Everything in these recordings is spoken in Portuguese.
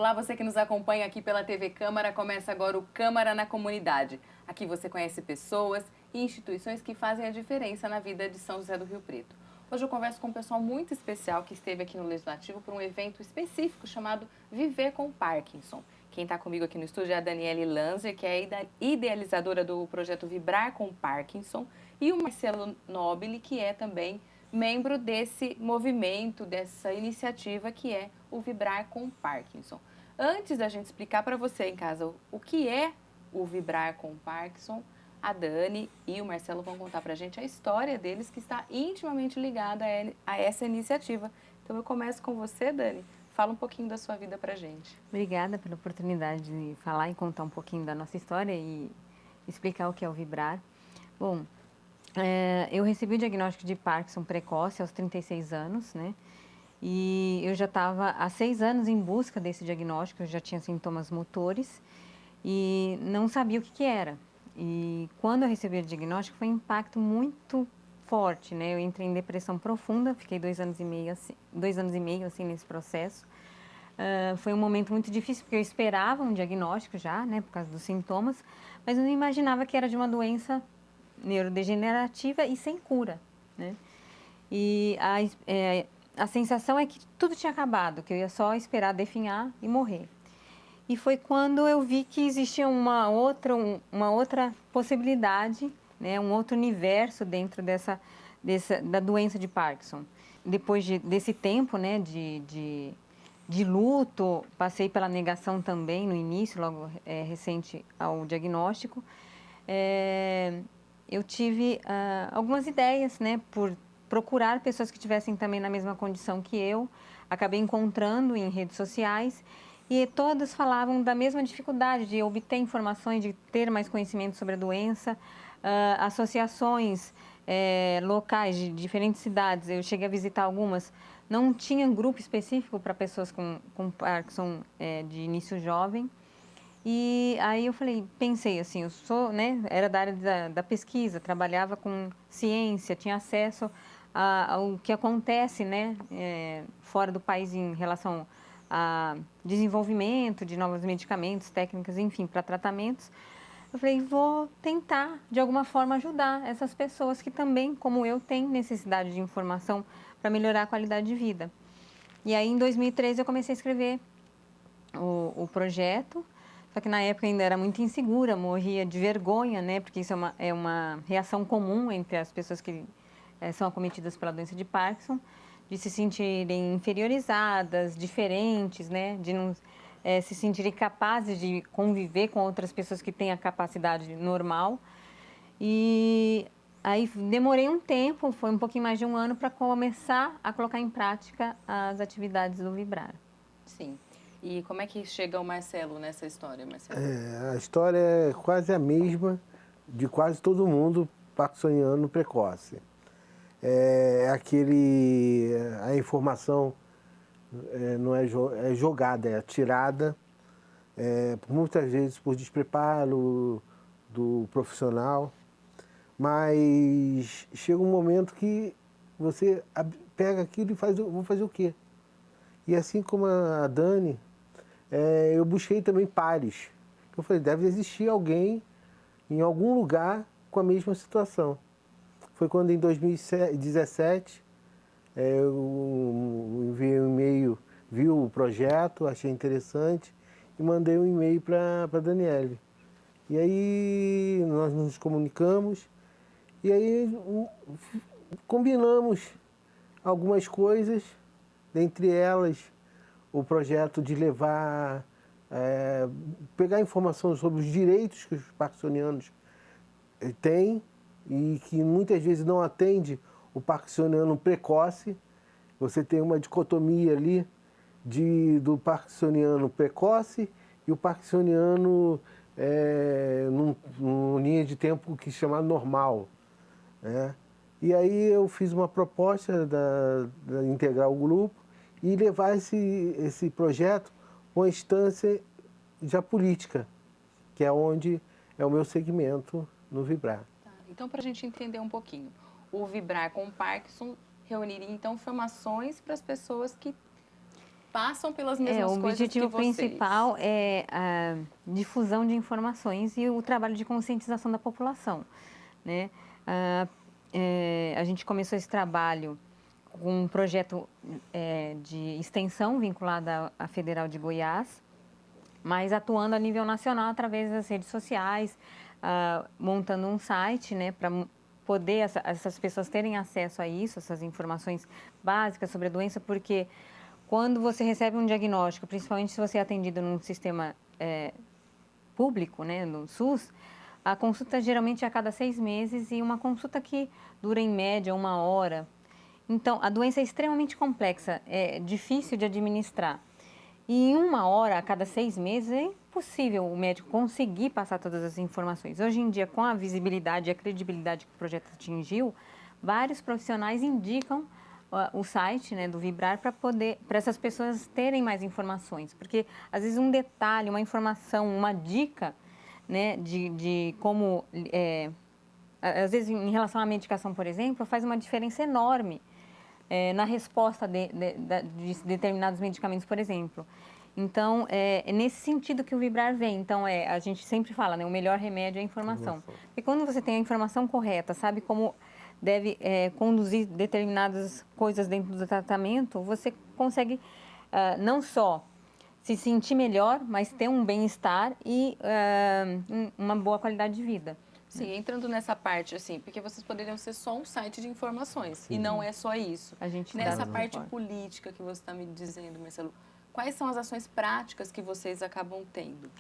Olá, você que nos acompanha aqui pela TV Câmara, começa agora o Câmara na Comunidade. Aqui você conhece pessoas e instituições que fazem a diferença na vida de São José do Rio Preto. Hoje eu converso com um pessoal muito especial que esteve aqui no Legislativo por um evento específico chamado Viver com Parkinson. Quem está comigo aqui no estúdio é a Daniele Lanzer, que é a idealizadora do projeto Vibrar com Parkinson, e o Marcelo Nobile, que é também membro desse movimento, dessa iniciativa que é o Vibrar com Parkinson. Antes da gente explicar para você em casa o que é o Vibrar com Parkinson, a Dani e o Marcelo vão contar para a gente a história deles, que está intimamente ligada a essa iniciativa. Então eu começo com você, Dani. Fala um pouquinho da sua vida para a gente. Obrigada pela oportunidade de falar e contar um pouquinho da nossa história e explicar o que é o Vibrar. Bom, eu recebi o diagnóstico de Parkinson precoce aos 36 anos, né? E eu já estava há 6 anos em busca desse diagnóstico, eu já tinha sintomas motores e não sabia o que era. E quando eu recebi o diagnóstico foi um impacto muito forte, né? Eu entrei em depressão profunda, fiquei 2 anos e meio assim nesse processo. Foi um momento muito difícil, porque eu esperava um diagnóstico já, né, por causa dos sintomas, mas eu não imaginava que era de uma doença neurodegenerativa e sem cura, né? E a sensação é que tudo tinha acabado, que eu ia só esperar definhar e morrer. E foi quando eu vi que existia uma outra possibilidade, né, um outro universo dentro da doença de Parkinson. Depois desse tempo, né, de luto, passei pela negação também no início, logo recente ao diagnóstico. Eu tive algumas ideias, né, por procurar pessoas que estivessem também na mesma condição que eu. Acabei encontrando em redes sociais e todas falavam da mesma dificuldade de obter informações, de ter mais conhecimento sobre a doença. Associações locais de diferentes cidades, eu cheguei a visitar algumas, não tinha grupo específico para pessoas com Parkinson de início jovem. E aí eu pensei assim, eu sou, né, era da área da pesquisa, trabalhava com ciência, tinha acesso ao que acontece, né, fora do país em relação a desenvolvimento de novos medicamentos, técnicas, enfim, para tratamentos. Eu falei, vou tentar, de alguma forma, ajudar essas pessoas que também, como eu, têm necessidade de informação para melhorar a qualidade de vida. E aí, em 2013, eu comecei a escrever o projeto, só que na época ainda era muito insegura, morria de vergonha, né? Porque isso é uma reação comum entre as pessoas que são acometidas pela doença de Parkinson, de se sentirem inferiorizadas, diferentes, né? De não se sentirem capazes de conviver com outras pessoas que têm a capacidade normal. E aí demorei um tempo, foi um pouquinho mais de um ano, para começar a colocar em prática as atividades do Vibrar. Sim. E como é que chega o Marcelo nessa história, Marcelo? A história é quase a mesma de quase todo mundo parkinsoniano precoce. A informação não é jogada, é tirada, muitas vezes por despreparo do profissional, mas chega um momento que você pega aquilo e vou fazer o quê? E assim como a Dani, eu busquei também pares. Eu falei, deve existir alguém em algum lugar com a mesma situação. Foi quando em 2017 eu enviei um e-mail, vi o projeto, achei interessante e mandei um e-mail para a Daniele. E aí nós nos comunicamos e aí combinamos algumas coisas, dentre elas o projeto de levar, pegar informação sobre os direitos que os parkinsonianos têm e que muitas vezes não atende o parkinsoniano precoce. Você tem uma dicotomia ali do parkinsoniano precoce e o parkinsoniano numa linha de tempo que se chama normal, né? E aí eu fiz uma proposta da integrar o grupo e levar esse projeto para uma instância já política, que é onde é o meu segmento no Vibrar. Tá. Então, para a gente entender um pouquinho, o Vibrar com Parkinson reuniria, então, informações para as pessoas que passam pelas mesmas O coisas que objetivo vocês. principal é a difusão de informações e o trabalho de conscientização da população, né? A gente começou esse trabalho com um projeto de extensão vinculado à Federal de Goiás, mas atuando a nível nacional através das redes sociais, montando um site, né, para poder essas pessoas terem acesso a isso, essas informações básicas sobre a doença, porque quando você recebe um diagnóstico, principalmente se você é atendido num sistema público, né, no SUS, a consulta geralmente é a cada 6 meses e uma consulta que dura em média 1 hora. Então, a doença é extremamente complexa, é difícil de administrar. E em 1 hora, a cada 6 meses, é impossível o médico conseguir passar todas as informações. Hoje em dia, com a visibilidade e a credibilidade que o projeto atingiu, vários profissionais indicam o site, né, do Vibrar para essas pessoas terem mais informações. Porque, às vezes, um detalhe, uma informação, uma dica, né, de como... às vezes, em relação à medicação, por exemplo, faz uma diferença enorme na resposta de determinados medicamentos, por exemplo. Então, é nesse sentido que o Vibrar vem. Então, a gente sempre fala, né, o melhor remédio é a informação. E quando você tem a informação correta, sabe como deve conduzir determinadas coisas dentro do tratamento, você consegue não só se sentir melhor, mas ter um bem-estar e uma boa qualidade de vida. Sim, entrando nessa parte, assim, porque vocês poderiam ser só um site de informações, e não é só isso. A gente Nessa parte política que você está me dizendo, Marcelo, quais são as ações práticas que vocês acabam tendo?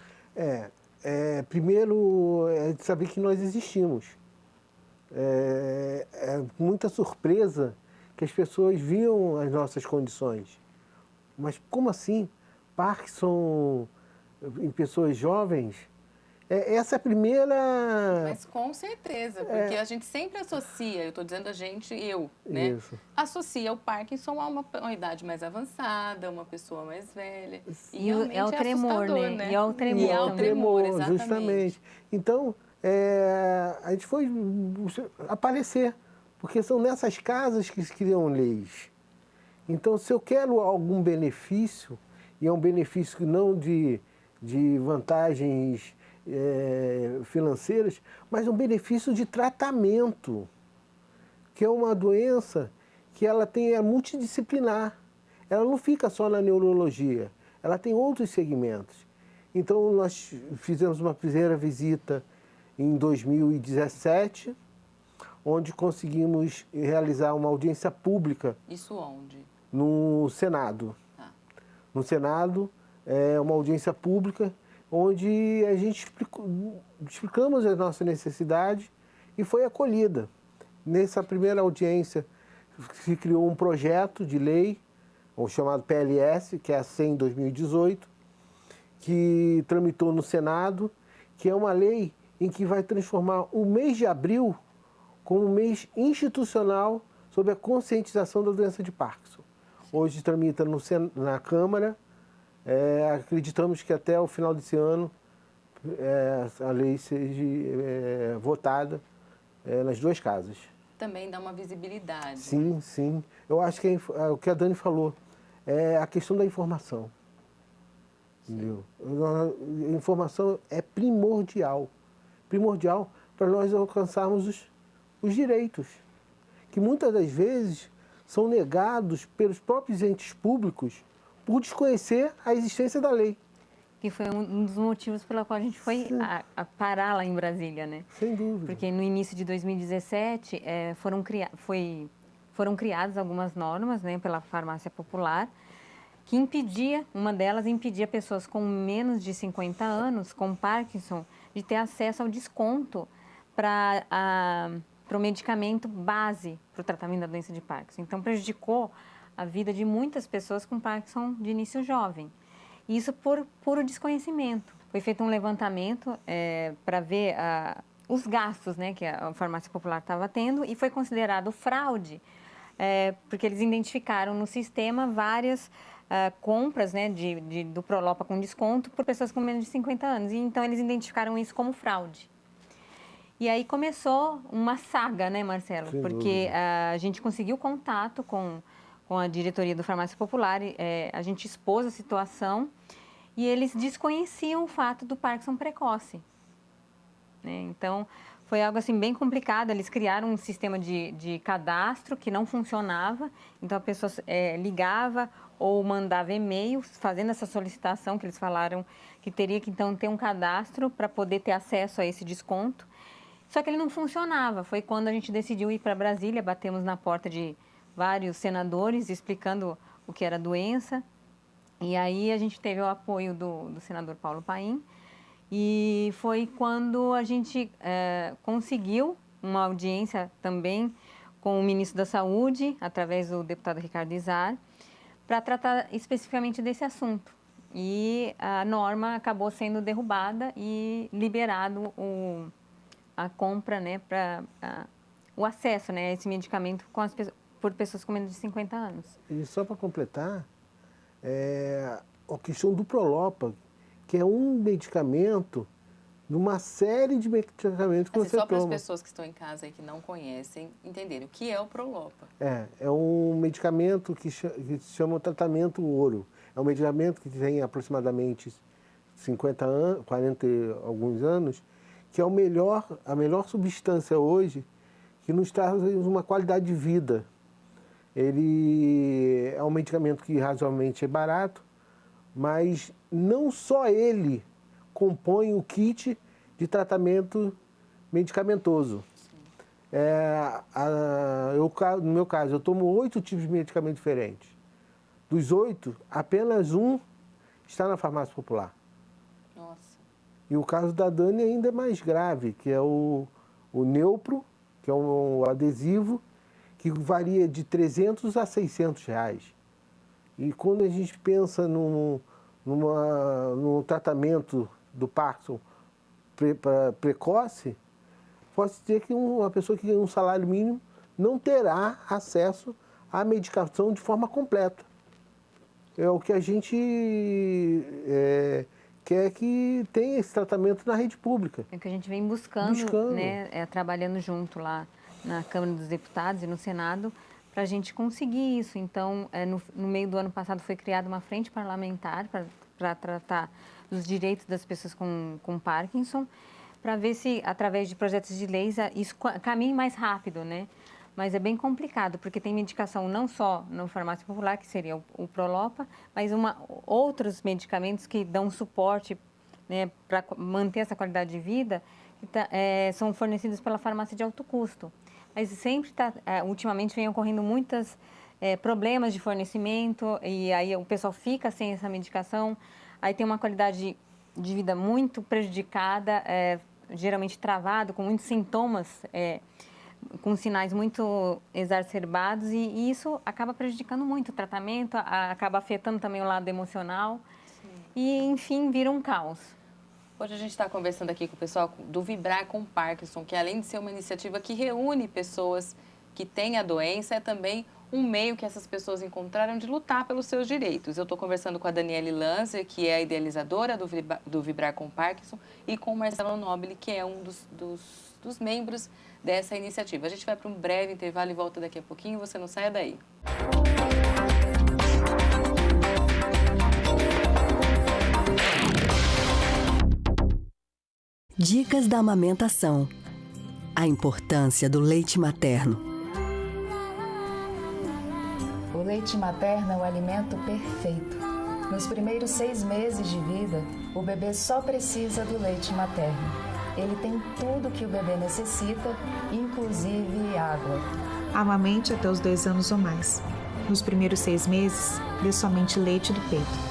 Primeiro, de saber que nós existimos. É muita surpresa que as pessoas viam as nossas condições. Mas como assim? Parkinson em pessoas jovens? Essa é a primeira... Mas com certeza, porque a gente sempre associa, eu estou dizendo a gente, né? Isso. Associa o Parkinson a uma idade mais avançada, uma pessoa mais velha. E é o tremor, né? E é o tremor. E é o tremor, exatamente. Justamente. Então, a gente foi aparecer, porque são nessas casas que se criam leis. Então, se eu quero algum benefício, e é um benefício não de vantagens financeiras, mas um benefício de tratamento, que é uma doença que ela é multidisciplinar. Ela não fica só na neurologia, ela tem outros segmentos. Então, nós fizemos uma primeira visita em 2017, onde conseguimos realizar uma audiência pública. Isso onde? No Senado. No Senado, uma audiência pública, onde a gente explicamos as nossas necessidades e foi acolhida. Nessa primeira audiência, se criou um projeto de lei, o chamado PLS, que é a 100/2018, que tramitou no Senado, que é uma lei em que vai transformar o mês de abril como um mês institucional sobre a conscientização da doença de Parkinson. Hoje tramita na Câmara. Acreditamos que até o final desse ano a lei seja votada nas duas casas. Também dá uma visibilidade. Sim, sim. Eu acho que o que a Dani falou é a questão da informação. Entendeu? A informação é primordial. Primordial para nós alcançarmos os direitos, que muitas das vezes são negados pelos próprios entes públicos por desconhecer a existência da lei. Que foi um dos motivos pelo qual a gente foi a parar lá em Brasília, né? Sem dúvida. Porque no início de 2017 foram criadas algumas normas, né, pela farmácia popular, que uma delas impedia pessoas com menos de 50 anos, com Parkinson, de ter acesso ao desconto para o medicamento base para o tratamento da doença de Parkinson. Então, prejudicou a vida de muitas pessoas com Parkinson de início jovem. Isso por puro desconhecimento. Foi feito um levantamento para ver os gastos, né, que a farmácia popular estava tendo e foi considerado fraude, porque eles identificaram no sistema várias compras, né, do Prolopa com desconto por pessoas com menos de 50 anos. E então eles identificaram isso como fraude. E aí começou uma saga, né, Marcelo? Porque a gente conseguiu contato com com a diretoria do Farmácia Popular, a gente expôs a situação e eles desconheciam o fato do Parkinson precoce, né? Então, foi algo assim bem complicado. Eles criaram um sistema de cadastro que não funcionava, então a pessoa ligava ou mandava e-mail fazendo essa solicitação, que eles falaram que teria que então ter um cadastro para poder ter acesso a esse desconto. Só que ele não funcionava. Foi quando a gente decidiu ir para Brasília, batemos na porta de vários senadores explicando o que era a doença. E aí a gente teve o apoio do senador Paulo Paim. E foi quando a gente conseguiu uma audiência também com o ministro da Saúde, através do deputado Ricardo Izar, para tratar especificamente desse assunto. E a norma acabou sendo derrubada e liberado a compra, né, o acesso, né, a esse medicamento por pessoas com menos de 50 anos. E só para completar, a questão do Prolopa, que é um medicamento numa série de medicamentos que assim, você só toma. para as pessoas que estão em casa e que não conhecem entenderem o que é o Prolopa. É um medicamento que se chama tratamento ouro. É um medicamento que tem aproximadamente 50 anos, 40 e alguns anos, que é a melhor substância hoje que nos traz uma qualidade de vida. Ele é um medicamento que razoavelmente é barato, mas não só ele compõe o kit de tratamento medicamentoso. No meu caso, eu tomo 8 tipos de medicamentos diferentes. Dos 8, apenas um está na farmácia popular. Nossa. E o caso da Dani ainda é mais grave, que é o Neupro, que é um adesivo, que varia de 300 a 600 reais. E quando a gente pensa num tratamento do Parkinson precoce, posso dizer que uma pessoa que ganha um salário mínimo não terá acesso à medicação de forma completa. É o que a gente quer que tenha esse tratamento na rede pública. É o que a gente vem buscando. Né, trabalhando junto lá na Câmara dos Deputados e no Senado, para a gente conseguir isso. Então, no meio do ano passado foi criada uma frente parlamentar para tratar dos direitos das pessoas com Parkinson, para ver se, através de projetos de leis, isso caminhe mais rápido, né? Mas é bem complicado, porque tem medicação não só no farmácia popular, que seria o Prolopa, mas outros medicamentos que dão suporte, né, para manter essa qualidade de vida, que são fornecidos pela farmácia de alto custo. Mas sempre ultimamente vem ocorrendo muitos problemas de fornecimento, e aí o pessoal fica sem essa medicação, aí tem uma qualidade de vida muito prejudicada, geralmente travado, com muitos sintomas, com sinais muito exacerbados, e isso acaba prejudicando muito o tratamento, acaba afetando também o lado emocional. Sim. E, enfim, vira um caos. Hoje a gente está conversando aqui com o pessoal do Vibrar com Parkinson, que além de ser uma iniciativa que reúne pessoas que têm a doença, é também um meio que essas pessoas encontraram de lutar pelos seus direitos. Eu estou conversando com a Daniele Lanzer, que é a idealizadora do Vibrar com Parkinson, e com o Marcelo Nobile, que é um dos membros dessa iniciativa. A gente vai para um breve intervalo e volta daqui a pouquinho. Você não saia daí. Dicas da amamentação. A importância do leite materno. O leite materno é o alimento perfeito. Nos primeiros 6 meses de vida, o bebê só precisa do leite materno. Ele tem tudo que o bebê necessita, inclusive água. Amamente até os 2 anos ou mais. Nos primeiros 6 meses, dê somente leite do peito.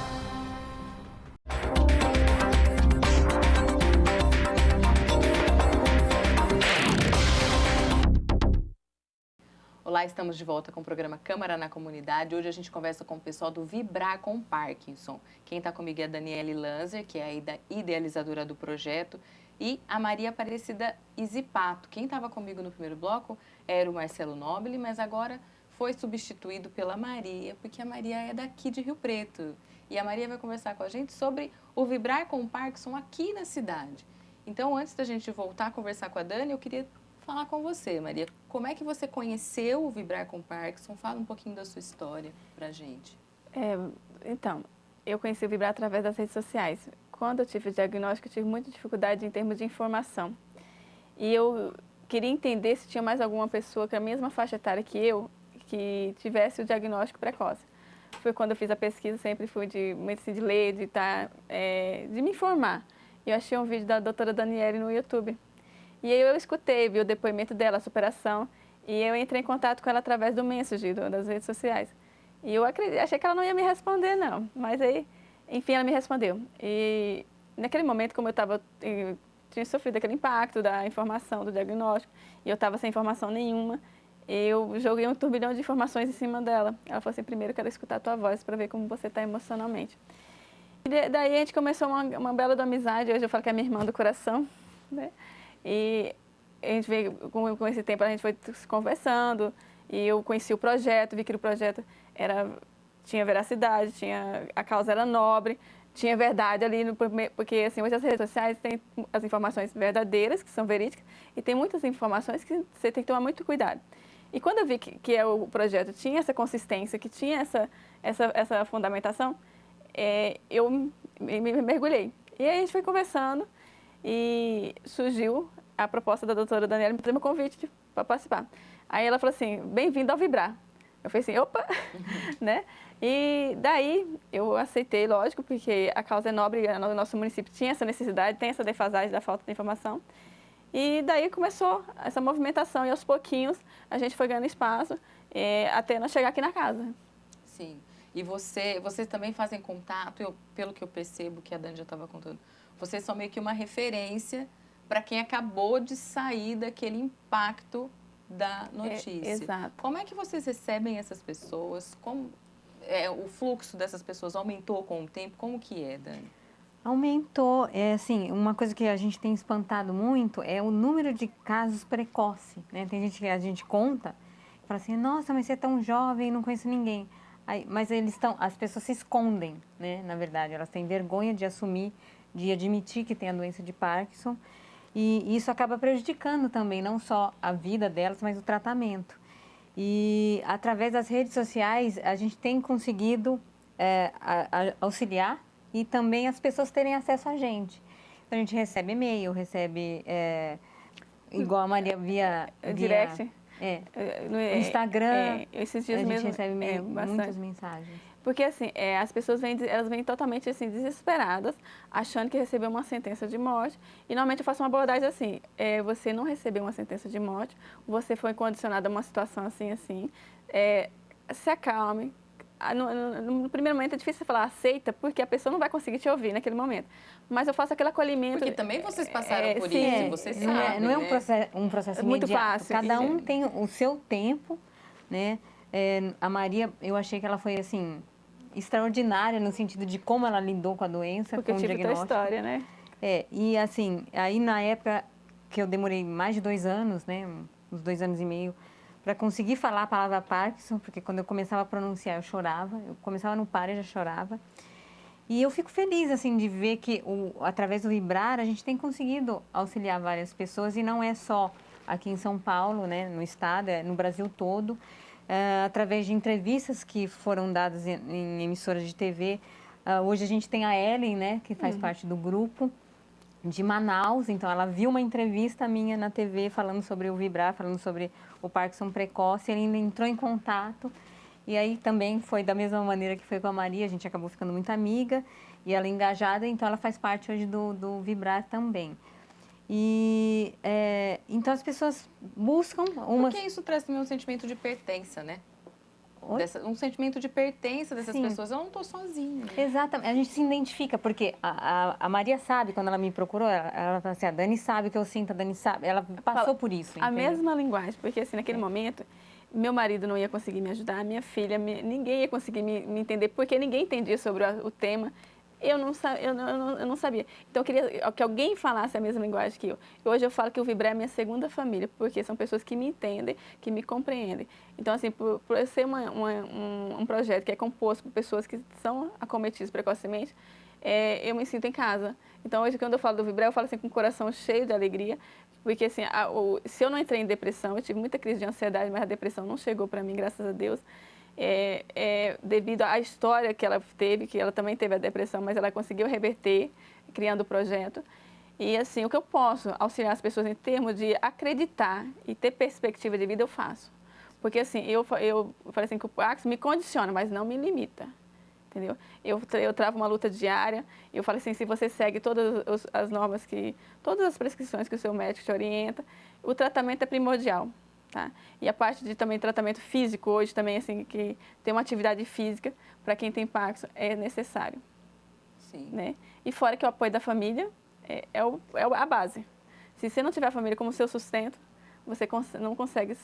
Olá, estamos de volta com o programa Câmara na Comunidade. Hoje a gente conversa com o pessoal do Vibrar com Parkinson. Quem está comigo é a Daniele Lanzer, que é a idealizadora do projeto, e a Maria Aparecida Isipato. Quem estava comigo no primeiro bloco era o Marcelo Nobile, mas agora foi substituído pela Maria, porque a Maria é daqui de Rio Preto. E a Maria vai conversar com a gente sobre o Vibrar com Parkinson aqui na cidade. Então, antes da gente voltar a conversar com a Dani, eu queria falar com você, Maria. Como é que você conheceu o Vibrar com Parkinson? Fala um pouquinho da sua história pra gente. Então, eu conheci o Vibrar através das redes sociais. Quando eu tive o diagnóstico, eu tive muita dificuldade em termos de informação. E eu queria entender se tinha mais alguma pessoa com a mesma faixa etária que eu, que tivesse o diagnóstico precoce. Foi quando eu fiz a pesquisa, sempre fui de ler, de me informar. Eu achei um vídeo da doutora Daniele no YouTube. E aí eu escutei, vi o depoimento dela, a superação, e eu entrei em contato com ela através do Messenger, das redes sociais. E eu achei que ela não ia me responder, não. Mas aí, enfim, ela me respondeu. E naquele momento, como tinha sofrido aquele impacto da informação, do diagnóstico, e eu estava sem informação nenhuma, eu joguei um turbilhão de informações em cima dela. Ela falou assim, primeiro eu quero escutar a tua voz para ver como você está emocionalmente. E daí a gente começou uma bela amizade, hoje eu falo que é minha irmã do coração, né? E a gente veio, com esse tempo a gente foi conversando, e eu conheci o projeto, vi que o projeto tinha veracidade, a causa era nobre, tinha verdade ali, porque assim, hoje as redes sociais têm as informações verdadeiras, que são verídicas, e tem muitas informações que você tem que tomar muito cuidado. E quando eu vi que o projeto tinha essa consistência, que tinha essa fundamentação, eu me mergulhei. E aí a gente foi conversando e surgiu a proposta da doutora Daniela me fazer um convite para participar. Aí ela falou assim, bem-vindo ao Vibrar. Eu falei assim, opa, né? E daí eu aceitei, lógico, porque a causa é nobre, o nosso município tinha essa necessidade, tem essa defasagem da falta de informação. E daí começou essa movimentação e aos pouquinhos a gente foi ganhando espaço até nós chegar aqui na casa. Sim. E vocês também fazem contato, pelo que eu percebo que a Dani já estava contando, vocês são meio que uma referência para quem acabou de sair daquele impacto da notícia. Exato. Como é que vocês recebem essas pessoas? O fluxo dessas pessoas aumentou com o tempo? Como que é, Dani? Aumentou, assim, uma coisa que a gente tem espantado muito é o número de casos precoce, né? Tem gente que a gente conta, fala assim, nossa, mas você é tão jovem, não conheço ninguém. Mas as pessoas se escondem, né? Na verdade, elas têm vergonha de assumir, de admitir que tem a doença de Parkinson, e isso acaba prejudicando também, não só a vida delas, mas o tratamento. E através das redes sociais, a gente tem conseguido auxiliar e também as pessoas terem acesso a gente. Então, a gente recebe e-mail, recebe, igual a Maria via direct. No Instagram, esses dias a gente mesmo, recebe muitas mensagens. Porque assim, as pessoas elas vêm totalmente assim, desesperadas, achando que recebeu uma sentença de morte. E normalmente eu faço uma abordagem assim, você não recebeu uma sentença de morte, você foi condicionado a uma situação assim, se acalme. No primeiro momento é difícil você falar aceita, porque a pessoa não vai conseguir te ouvir naquele momento. Mas eu faço aquele acolhimento. Porque também vocês passaram por isso, vocês sabem, não é um processo muito imediato. fácil. Cada um tem o seu tempo, né? A Maria, eu achei que ela foi, assim, extraordinária no sentido de como ela lidou com a doença, porque com o diagnóstico. Porque eu tive história, né? E assim, aí na época que eu demorei mais de 2 anos, né? Uns 2 anos e meio, para conseguir falar a palavra Parkinson, porque quando eu começava a pronunciar eu chorava, eu começava no par e já chorava. E eu fico feliz, assim, de ver que através do Vibrar a gente tem conseguido auxiliar várias pessoas e não é só aqui em São Paulo, né, no estado, é no Brasil todo, através de entrevistas que foram dadas em emissoras de TV. Hoje a gente tem a Ellen, né, que faz parte do grupo de Manaus, então ela viu uma entrevista minha na TV falando sobre o Vibrar, falando sobre o Parkinson precoce, ele ainda entrou em contato. E aí também foi da mesma maneira que foi com a Maria, a gente acabou ficando muito amiga e ela engajada, então ela faz parte hoje do Vibrar também. E então as pessoas buscam uma... Porque isso traz também um sentimento de pertença, né? Um sentimento de pertença dessas pessoas. Eu não estou sozinha. Exatamente. A gente se identifica, porque a Maria sabe, quando ela me procurou, ela fala assim, a Dani sabe o que eu sinto, a Dani sabe. Ela passou por isso, a mesma linguagem, porque assim, naquele momento, meu marido não ia conseguir me ajudar, minha filha, ninguém ia conseguir me entender, porque ninguém entendia sobre o tema. Eu não sabia. Então, eu queria que alguém falasse a mesma linguagem que eu. E hoje eu falo que o Vibrar é minha segunda família, porque são pessoas que me entendem, que me compreendem. Então, assim, por ser um projeto que é composto por pessoas que são acometidas precocemente, eu me sinto em casa. Então, hoje, quando eu falo do Vibrar, eu falo assim com o coração cheio de alegria, porque assim, se eu não entrei em depressão, eu tive muita crise de ansiedade, mas a depressão não chegou para mim, graças a Deus, devido à história que ela teve, que ela também teve a depressão, mas ela conseguiu reverter, criando o projeto. E assim, o que eu posso auxiliar as pessoas em termos de acreditar e ter perspectiva de vida, eu faço. Porque assim, eu falei assim, que o Parkinson me condiciona, mas não me limita. Entendeu? Eu travo uma luta diária, eu falo assim, se você segue todas as normas, todas as prescrições que o seu médico te orienta, o tratamento é primordial. Tá? E a parte de também tratamento físico, hoje também, assim, que tem uma atividade física, para quem tem Parkinson, é necessário. Sim. Né? E fora que o apoio da família é a base. Se você não tiver a família como seu sustento, você não consegue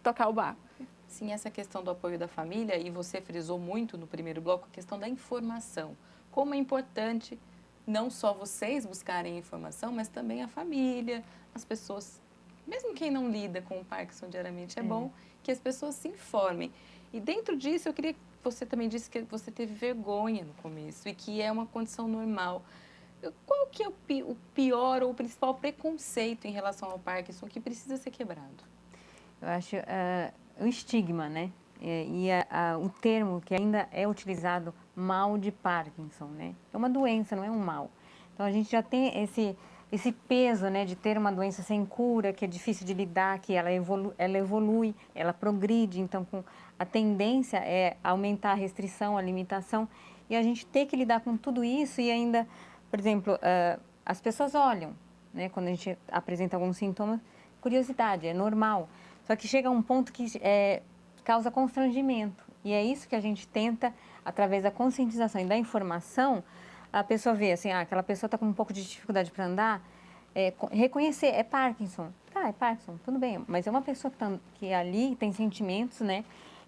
tocar o barco. Sim, essa questão do apoio da família, e você frisou muito no primeiro bloco, a questão da informação. Como é importante não só vocês buscarem informação, mas também a família, as pessoas, mesmo quem não lida com o Parkinson diariamente, é bom que as pessoas se informem. E dentro disso, eu queria que você também disse que você teve vergonha no começo e que é uma condição normal. Qual que é o pior ou o principal preconceito em relação ao Parkinson que precisa ser quebrado? Eu acho o estigma, né? O termo que ainda é utilizado, mal de Parkinson, né? É uma doença, não é um mal. Então, a gente já tem esse peso, né, de ter uma doença sem cura, que é difícil de lidar, que ela evolui, ela progride. Então, a tendência é aumentar a restrição, a limitação. E a gente tem que lidar com tudo isso e ainda, por exemplo, as pessoas olham, né, quando a gente apresenta alguns sintomas, curiosidade, é normal. Só que chega a um ponto que causa constrangimento. E é isso que a gente tenta, através da conscientização e da informação, a pessoa vê assim, aquela pessoa está com um pouco de dificuldade para andar, reconhecer, é Parkinson. Tá, é Parkinson, tudo bem. Mas é uma pessoa que ali tem sentimentos, né?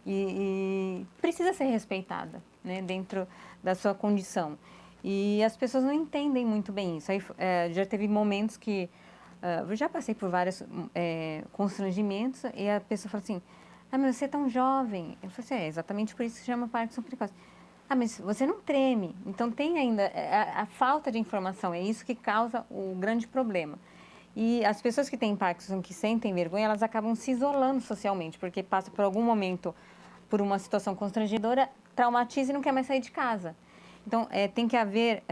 E precisa ser respeitada, né? Dentro da sua condição. E as pessoas não entendem muito bem isso. Aí, já teve momentos que... eu já passei por vários constrangimentos e a pessoa fala assim, mas você é tão jovem. Eu falei assim, exatamente por isso que se chama Parkinson precoce. Mas você não treme. Então, tem ainda a falta de informação, é isso que causa o grande problema. E as pessoas que têm Parkinson, que sentem vergonha, elas acabam se isolando socialmente, porque passam por algum momento por uma situação constrangedora, traumatiza e não quer mais sair de casa. Então, tem que haver...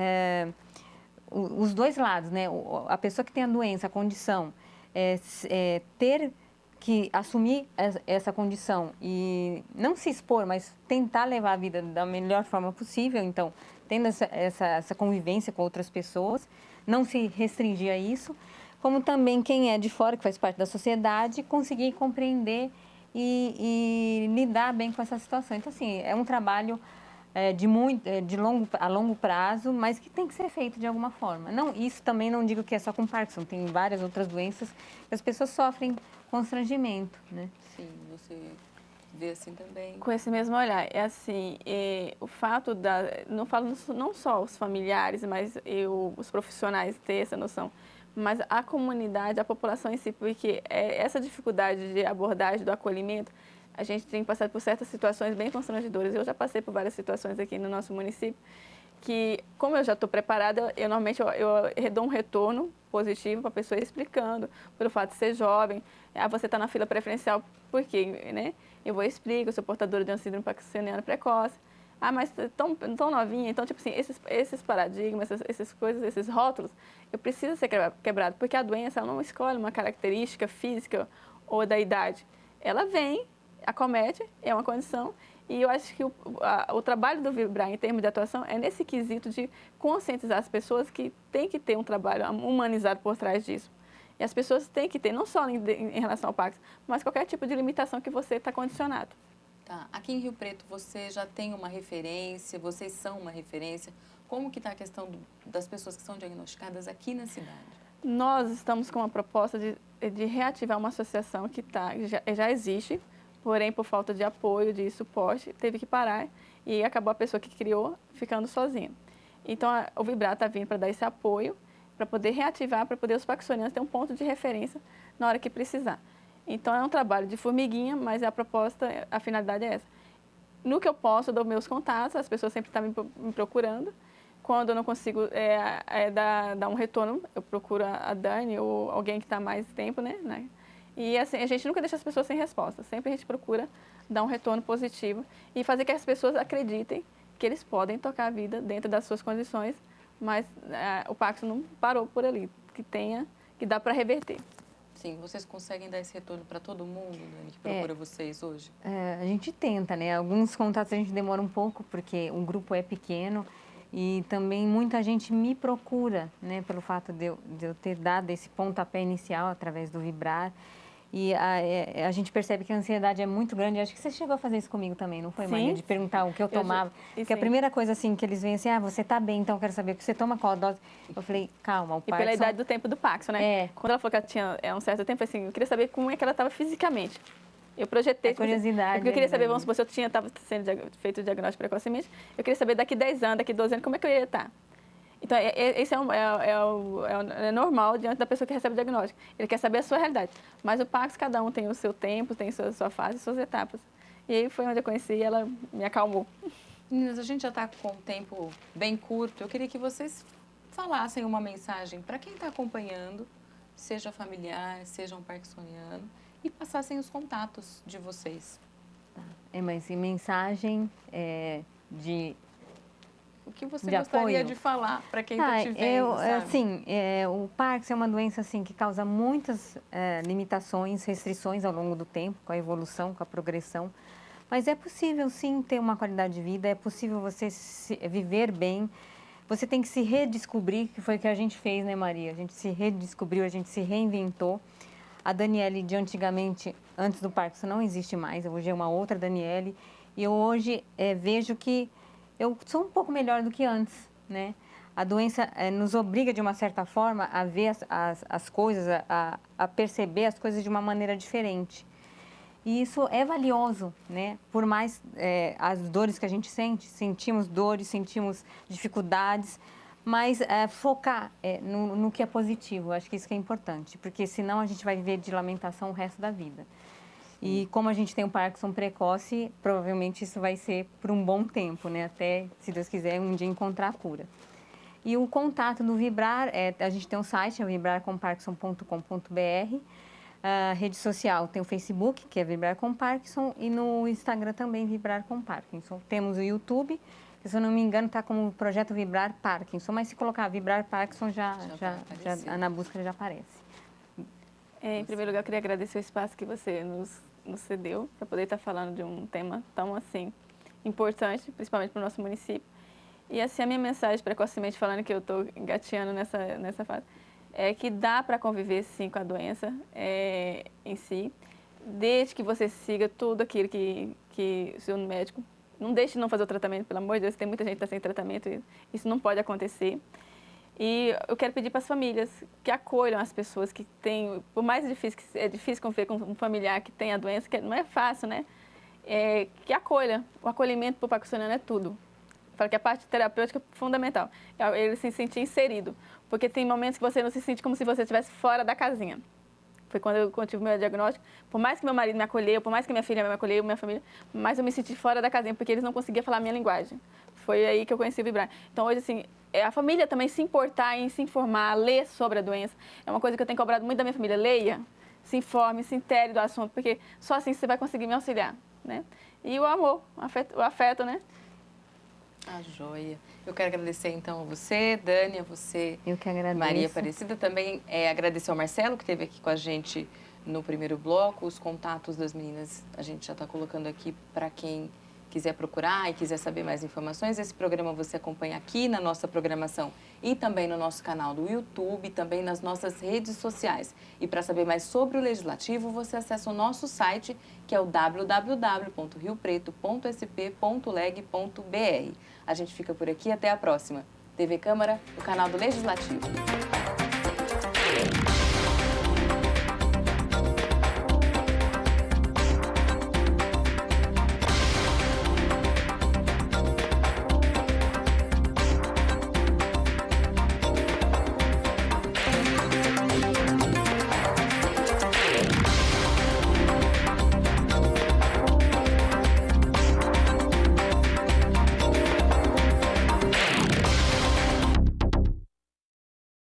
os dois lados, né? A pessoa que tem a doença, a condição, ter que assumir essa condição e não se expor, mas tentar levar a vida da melhor forma possível. Então, tendo essa convivência com outras pessoas, não se restringir a isso, como também quem é de fora, que faz parte da sociedade, conseguir compreender e lidar bem com essa situação. Então, assim, é um trabalho... a longo prazo, mas que tem que ser feito de alguma forma. Isso também não digo que é só com Parkinson, tem várias outras doenças que as pessoas sofrem constrangimento, né? Sim, você vê assim também. Com esse mesmo olhar, é assim, o fato não falo não só os familiares, mas os profissionais ter essa noção, mas a comunidade, a população em si, porque essa dificuldade de abordagem do acolhimento, a gente tem passado por certas situações bem constrangedoras. Eu já passei por várias situações aqui no nosso município, que, como eu já estou preparada, normalmente eu dou um retorno positivo para a pessoa explicando, pelo fato de ser jovem, você está na fila preferencial, por quê? Né? Eu vou explicar, eu sou portadora de um síndrome parkinsoniano precoce. Mas tão novinha, então, tipo assim, esses paradigmas, essas coisas, esses rótulos, eu preciso ser quebrado, porque a doença ela não escolhe uma característica física ou da idade. Ela vem, acomete, é uma condição, e eu acho que o trabalho do Vibrar, em termos de atuação, é nesse quesito de conscientizar as pessoas que tem que ter um trabalho humanizado por trás disso. E as pessoas têm que ter, não só em relação ao Parkinson, mas qualquer tipo de limitação que você está condicionado. Tá. Aqui em Rio Preto, você já tem uma referência, vocês são uma referência. Como que está a questão das pessoas que são diagnosticadas aqui na cidade? Nós estamos com uma proposta de reativar uma associação que já existe, porém, por falta de apoio, de suporte, teve que parar e acabou a pessoa que criou ficando sozinha. Então, o Vibrar está vindo para dar esse apoio, para poder reativar, para poder os parkinsonianos ter um ponto de referência na hora que precisar. Então, é um trabalho de formiguinha, mas a proposta, a finalidade é essa. No que eu posso, eu dou meus contatos, as pessoas sempre estão me procurando, Quando eu não consigo dar um retorno, eu procuro a Dani ou alguém que está mais tempo, né? E assim, a gente nunca deixa as pessoas sem resposta. Sempre a gente procura dar um retorno positivo e fazer que as pessoas acreditem que eles podem tocar a vida dentro das suas condições, mas o Parkinson não parou por ali, que dá para reverter. Sim, vocês conseguem dar esse retorno para todo mundo, Dani, que procura vocês hoje? A gente tenta, né? Alguns contatos a gente demora um pouco, porque o grupo é pequeno e também muita gente me procura, né? Pelo fato de eu ter dado esse pontapé inicial através do Vibrar. E a gente percebe que a ansiedade é muito grande. Acho que você chegou a fazer isso comigo também, não foi, Maria? De perguntar o que eu tomava. Porque a primeira coisa, assim, que eles veem assim, você está bem, então eu quero saber o que você toma, qual a dose. Eu falei, calma, o Parkinson... E pela idade do tempo do Parkinson, né? Quando ela falou que ela tinha um certo tempo, assim, eu queria saber como é que ela estava fisicamente. Eu projetei... A curiosidade. Porque eu queria saber, vamos supor, se eu estava sendo feito o diagnóstico precocemente, eu queria saber daqui 10 anos, daqui 12 anos, como é que eu ia estar. Então, esse é normal diante da pessoa que recebe o diagnóstico. Ele quer saber a sua realidade. Mas o Parkinson, cada um tem o seu tempo, tem sua fase, suas etapas. E aí foi onde eu conheci e ela me acalmou. Meninas, a gente já está com um tempo bem curto. Eu queria que vocês falassem uma mensagem para quem está acompanhando, seja familiar, seja um parkinsoniano, e passassem os contatos de vocês. Mas mensagem de... O que você gostaria de falar para quem está te vendo, sabe? Assim, o Parkinson é uma doença assim, que causa muitas limitações, restrições ao longo do tempo, com a evolução, com a progressão. Mas é possível, sim, ter uma qualidade de vida, é possível você viver bem. Você tem que se redescobrir, que foi o que a gente fez, né, Maria? A gente se redescobriu, a gente se reinventou. A Daniele de antigamente, antes do Parkinson, não existe mais. Hoje é uma outra Daniele. E eu hoje vejo que eu sou um pouco melhor do que antes, né? A doença nos obriga, de uma certa forma, a ver as coisas, a perceber as coisas de uma maneira diferente. E isso é valioso, né? Por mais as dores que a gente sentimos dores, sentimos dificuldades, mas focar no que é positivo, acho que isso que é importante, porque senão a gente vai viver de lamentação o resto da vida. E como a gente tem um Parkinson precoce, provavelmente isso vai ser por um bom tempo, né? Até, se Deus quiser, um dia encontrar a cura. E o contato do Vibrar, a gente tem um site, é vibrarcomparkinson.com.br. A rede social tem o Facebook, que é Vibrar com Parkinson, e no Instagram também Vibrar com Parkinson. Temos o YouTube, que, se eu não me engano, está como Projeto Vibrar Parkinson, mas se colocar Vibrar Parkinson, já na busca já aparece. Em primeiro lugar, eu queria agradecer o espaço que você nos cedeu para poder estar falando de um tema tão assim importante, principalmente para o nosso município. E assim, a minha mensagem, precocemente falando, que eu estou engateando nessa fase, é que dá para conviver sim com a doença em si, desde que você siga tudo aquilo que o seu médico, não deixe de não fazer o tratamento, pelo amor de Deus, tem muita gente que está sem tratamento e isso não pode acontecer. E eu quero pedir para as famílias que acolham as pessoas que têm, por mais difícil que é difícil conviver com um familiar que tem a doença, que não é fácil, né? Que acolha. O acolhimento para o parkinsoniano é tudo. Eu falo que a parte terapêutica é fundamental. Ele se sentir inserido. Porque tem momentos que você não se sente como se você estivesse fora da casinha. Foi quando eu tive o meu diagnóstico. Por mais que meu marido me acolheu, por mais que minha filha me acolheu, minha família, mas eu me senti fora da casinha, porque eles não conseguiam falar a minha linguagem. Foi aí que eu conheci o Vibrar. Então, hoje, assim, a família também se importar em se informar, ler sobre a doença. É uma coisa que eu tenho cobrado muito da minha família. Leia, se informe, se intere do assunto, porque só assim você vai conseguir me auxiliar, né? E o amor, o afeto, né? A joia. Eu quero agradecer, então, a você, Dani, a você, eu que agradeço. Maria Aparecida. Também agradecer ao Marcelo, que esteve aqui com a gente no primeiro bloco. Os contatos das meninas a gente já está colocando aqui para quem quiser procurar e quiser saber mais informações. Esse programa você acompanha aqui na nossa programação e também no nosso canal do YouTube, também nas nossas redes sociais. E para saber mais sobre o Legislativo, você acessa o nosso site, que é o www.riopreto.sp.leg.br. A gente fica por aqui, até a próxima. TV Câmara, o canal do Legislativo.